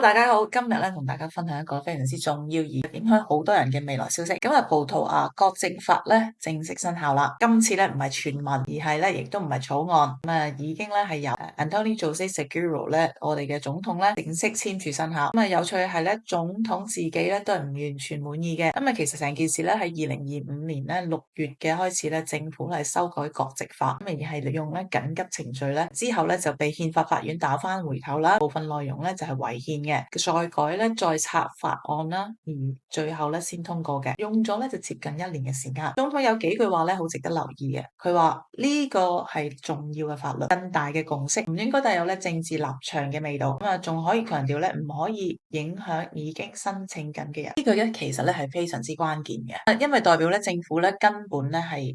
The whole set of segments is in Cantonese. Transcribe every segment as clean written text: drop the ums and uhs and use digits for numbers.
大家好，今日咧同大家分享一個非常之重要而影響好多人嘅未來消息。咁葡萄牙國籍法咧正式生效啦。今次咧唔係全文，而係咧亦都唔係草案。已經咧係由 António José Seguro 咧，我哋嘅總統咧正式簽署生效。有趣嘅係咧，總統自己咧都係唔完全滿意嘅。其實成件事咧喺2025年咧6月嘅開始咧，政府係修改國籍法，而係利用咧緊急程序咧，之後咧就被憲法法院打返回頭啦。部分內容咧就係違憲嘅，再改咧再拆法案啦，而最後咧先通過嘅，用咗咧就接近1年嘅時間。總統有幾句話咧好值得留意嘅，佢話呢個係重要嘅法律，更大嘅共識，唔應該帶有咧政治立場嘅味道。仲可以強調咧唔可以影響已經申請緊嘅人。呢句咧其實咧係非常之關鍵嘅，因為代表咧政府咧根本咧係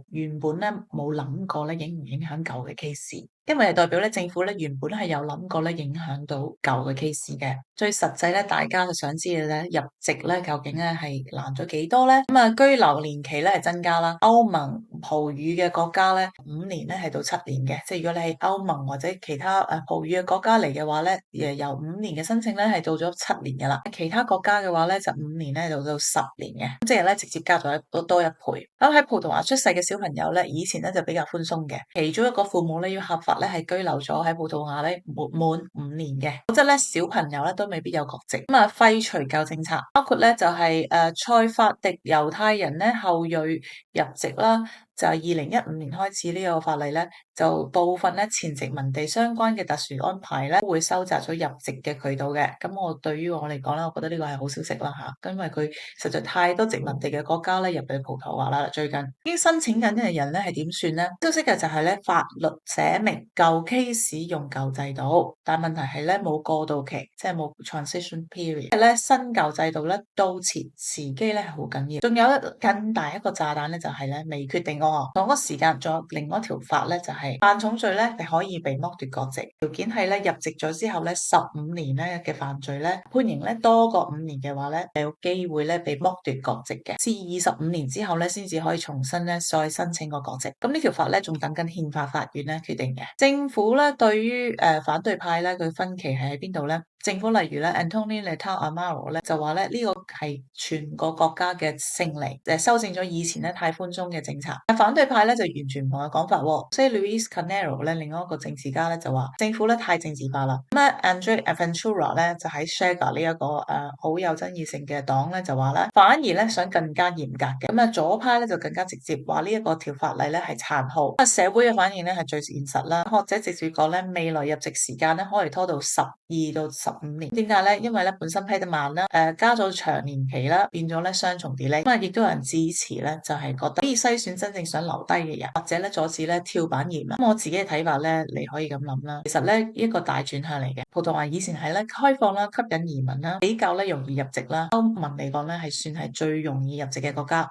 原本咧冇諗過咧影唔影響舊嘅 case。因為係代表咧政府咧原本係有諗過咧影響到舊嘅 case 嘅。最實際咧，大家就想知嘅咧入籍咧究竟咧係難咗幾多咧？居留年期咧係增加啦。歐盟葡語嘅國家咧5年咧係到7年嘅，即係如果你係歐盟或者其他葡語嘅國家嚟嘅話咧，由5年嘅申請咧係到咗7年嘅啦。其他國家嘅話咧就5年咧到10年嘅，即係咧直接加咗多一倍。咁喺葡萄牙出世嘅小朋友咧，以前咧就比較寬鬆嘅，其中一個父母咧要合法咧係居留咗喺葡萄牙咧滿5年嘅，否則咧小朋友咧都未必有國籍。廢除舊政策，包括咧就係塞法迪猶太人咧後裔入籍啦。就係2015年開始呢個法例咧，就部分咧前殖民地相關嘅特殊安排咧，都會收窄咗入籍嘅渠道嘅。咁對於我嚟講咧，我覺得呢個係好消息啦嚇，因為佢實在太多殖民地嘅國家咧入去葡萄牙啦。最近已經申請緊嘅人咧係點算咧？消息嘅就係咧法律寫明舊 case 用舊制度，但問題係咧冇過渡期，即係冇 transition period。係咧新舊制度咧到時機咧係好緊要。仲有更大一個炸彈咧就係咧未決定同一時間仲有另外一條法咧，就係犯重罪咧，係可以被剝奪國籍。條件係咧入籍咗之後咧15年咧嘅犯罪咧，判刑咧多過5年嘅話咧，有機會咧被剝奪國籍嘅。至25年之後咧，先至可以重新咧再申請個國籍。咁呢條法咧仲等緊憲法法院咧決定嘅。政府咧對於反對派咧佢分歧係喺邊度咧？政府例如咧 António Leitão Amaro 咧就話咧呢個係全個國家嘅勝利，修正咗以前咧太寬鬆嘅政策。反對派咧就完全唔同嘅講法喎。所以 Luís Carneiro 咧另外一個政治家咧就話政府咧太政治化啦。André Ventura 咧就喺 Chega 呢一個好有爭議性嘅黨咧就話咧反而咧想更加嚴格嘅。左派咧就更加直接話呢一個條法例咧係殘酷。社會嘅反應咧係最現實啦。學者直接講咧未來入籍時間咧可以拖到12到15年。點解咧？因為咧本身批得慢啦，加咗長年期啦，變咗咧雙重 delay。亦都有人支持咧，就係覺得可以篩選真正想留低嘅人，或者咧阻止咧跳板移民。我自己嘅睇法咧，你可以咁諗啦。其實咧一個大轉向嚟嘅。葡萄牙以前係咧開放啦，吸引移民啦，比較咧容易入籍啦。歐盟嚟講咧係算係最容易入籍嘅國家。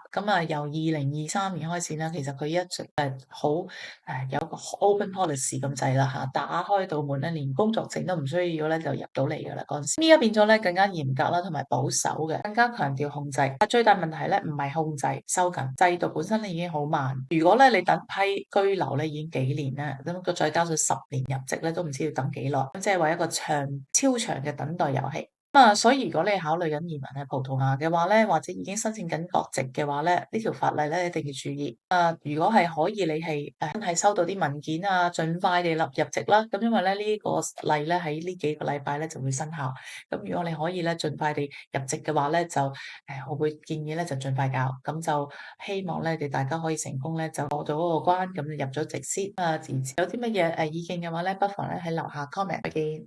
由2023年開始咧，其實佢一直好有個 open policy 咁滯啦嚇，打開道門咧，連工作證都唔需要咧就入到嚟㗎啦嗰陣時。依家變咗咧更加嚴格啦，同埋保守嘅，更加強調控制。最大問題咧唔係控制，收緊制度本身咧已經好慢。如果咧你等批居留咧已經幾年啦，咁佢再加上10年入籍咧都唔知要等幾耐，咁即係話一個超長嘅等待遊戲。所以如果你考慮緊移民喺葡萄牙嘅話咧，或者已經申請緊國籍嘅話咧，呢條法例咧一定要注意。如果係可以，你係真係收到啲文件啊，盡快地入籍啦。咁因為咧呢個例咧喺呢幾個禮拜咧就會生效。咁如果你可以咧盡快地入籍嘅話咧，就我會建議咧就盡快搞。咁就希望咧大家可以成功咧就過咗嗰個關，咁入咗籍先。有啲乜嘢意見嘅話咧，不妨咧喺樓下 comment。再見。